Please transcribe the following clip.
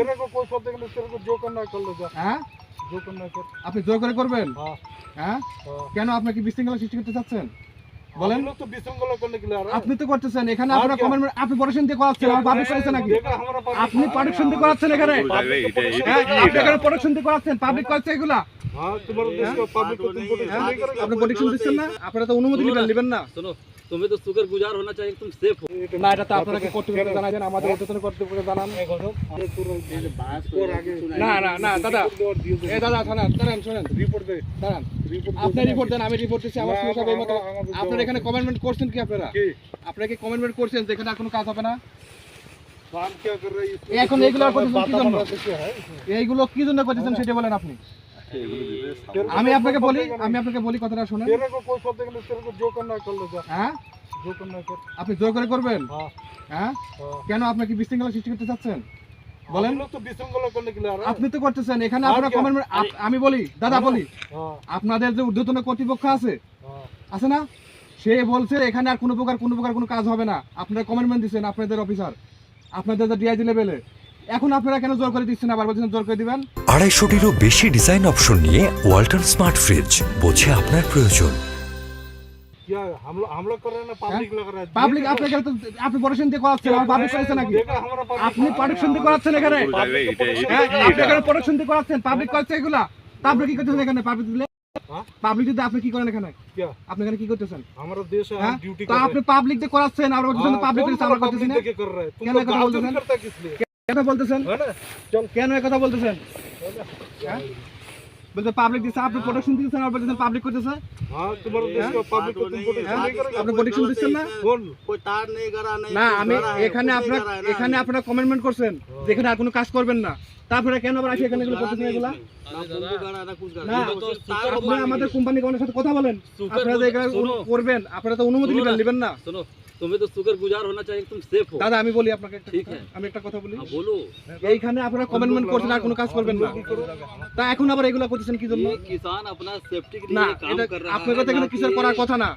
तेरे को कोई शब्द नहीं, तेरे को जो करना है कर ले जा। হ্যাঁ जो करना है कर। আপনি জোর করে করবেন हाँ হ্যাঁ हाँ। কেন আপনি কি বিশৃঙ্খলা সৃষ্টি করতে চাচ্ছেন বলেন हम लोग तो विशृंखला करने के लिए आ रहे हैं। আপনি তো করতেছেন এখানে আর আপনারা কি? কমেন্ট আপনি পড়াশোনা দিয়ে করাচ্ছেন আমার পাবলিক করেছে নাকি देखा हमारा public- আপনি পড়াশোনা দিয়ে করাচ্ছেন এখানে হ্যাঁ আপনি এখানে পড়াশোনা দিয়ে করাচ্ছেন পাবলিক করছে এগুলা हाँ तुम्हारे देश का पब्लिक को तुम प्रोटेक्शन नहीं करेगा। আপনি পড়াশোনা দিচ্ছেন না আপনারা তো অনুমতি নেবেন না सुनो तुम्हें तो शुक्रगुजार होना चाहिए कि तुम सेफ हो। না এটা তো আপনারা কি কর্তৃপক্ষ জানাই দেন আমাদের উদ্বোধন কর্তৃপক্ষ জানান और आगे না না না দাদা এই দাদা দাঁড়ান শুনেন रिपोर्ट दे। দাঁড়ান रिपोर्ट আপনি রিপোর্ট দেন আমি রিপোর্ট দিচ্ছি আমার সমস্যা এই মতো আপনারা এখানে কমেন্টমেন্ট করছেন কি আপনারা की আপনারা কি কমেন্টমেন্ট করছেন যে এখানে আর কোনো কাজ হবে না काम क्या कर रहे हैं এখন এগুলো করতেছেন কি জন্য क्या है इसमें? এইগুলো কি জন্য করতেছেন সেটা বলেন আপনি আমি আপনাকে বলি কথাটা শুনেন तेरे को कोई शब्द नहीं, तेरे को जो करना है कर ले जा। হ্যাঁ जो करना है कर। আপনি জোর করে করবেন हाँ হ্যাঁ हाँ। কেন আপনি কি বিশৃঙ্খলা সৃষ্টি করতে চাচ্ছেন বলেন हम लोग तो विशृंखला करने के लिए आ रहे हैं। আপনি তো করতেছেন এখানে আর আপনারা কি? কমেন্ট আমি বলি দাদা বলি हाँ আপনাদের যে ঊর্ধ্বতন কর্তৃপক্ষ আছে हाँ আছে না সে বলছে এখানে আর কোনো প্রকার কোনো কাজ হবে না আপনারা কমেন্টমেন্ট দিচ্ছেন আপনাদের অফিসার আপনাদের যে ডিআইজি লেভেলে এখন আপনারা কেন জোর করে দিচ্ছেন আবার বলছেন জোর করে দিবেন 250-টিরও বেশি ডিজাইন অপশন নিয়ে ওয়ালটন স্মার্ট ফ্রিজ বোঝে আপনার প্রয়োজন। क्या हम लोग कर रहे हैं ना पब्लिक लग रहा है। পাবলিক আপনাকে তো আপনি পড়াশোনা দিয়ে করাচ্ছেন আমার পাবলিক করেছে নাকি देखा हमारा public- আপনি পড়াশোনা দিয়ে করাচ্ছেন এখানে হ্যাঁ আপনি এখানে পড়াশোনা দিয়ে করাচ্ছেন পাবলিক করছে এগুলা তা আপনি কি করতেছেন এখানে পাবলিক দিলে হ্যাঁ? পাবলিক দিতে আপনি কি করেন এখানে क्या আপনি এখানে কি করতেছেন हमारा देश है, হ্যাঁ हम ड्यूटी তা कर আপনি रहे हैं। পাবলিক দিয়ে করাচ্ছেন আর বলছেন हाँ, পাবলিক कौन করছে बोला আমরা করতেছি public না देके कर रहा है? तुम क्या तो मैं कथा गाल बोलते चोरी हैं? करता है किस लिए? কেন বলতেছেন है ना? चल কেন এই কথা বলতেছেন হ্যাঁ বলতে পাবলিক দিছে আপনি প্রোটেকশন দিচ্ছেন আর বলতেছেন পাবলিক করতেছে हाँ तुम्हारे देश का पब्लिक को तुम प्रोटेक्शन नहीं करेगा। আপনি প্রোটেকশন দিচ্ছেন না कौन? कोई तार नहीं करा नहीं না আমি এখানে আপনারা কমেন্টমেন্ট করছেন যেখানে আর কোনো কাজ করবেন না তারপরে কেন আবার আসি এখানে এগুলো করতেছেন এগুলা ना पुंजी करा ना कुछ करा না ये तो तार আপনি আমাদের কোম্পানি কোনের সাথে কথা বলেন सुकर আপনারা যে এখানে सुनो করবেন আপনারা তো অনুমতি নেবেন না सुनो तुम्हें तो शुक्रगुजार होना चाहिए कि तुम सेफ हो। দাদা আমি বলি আপনাকে একটা ঠিক কথা। আছে। আমি একটা কথা বলি हाँ बोलो এইখানে আপনারা কমেন্টমেন্ট করছেন আর কোনো কাজ করবেন না তা এখন আবার এগুলো করতেছেন কি জন্য ये किसान अपना सेफ्टी के না लिए काम এটা कर रहा है আপনাদের তো এখানে ना কিছু कि- করার কথা না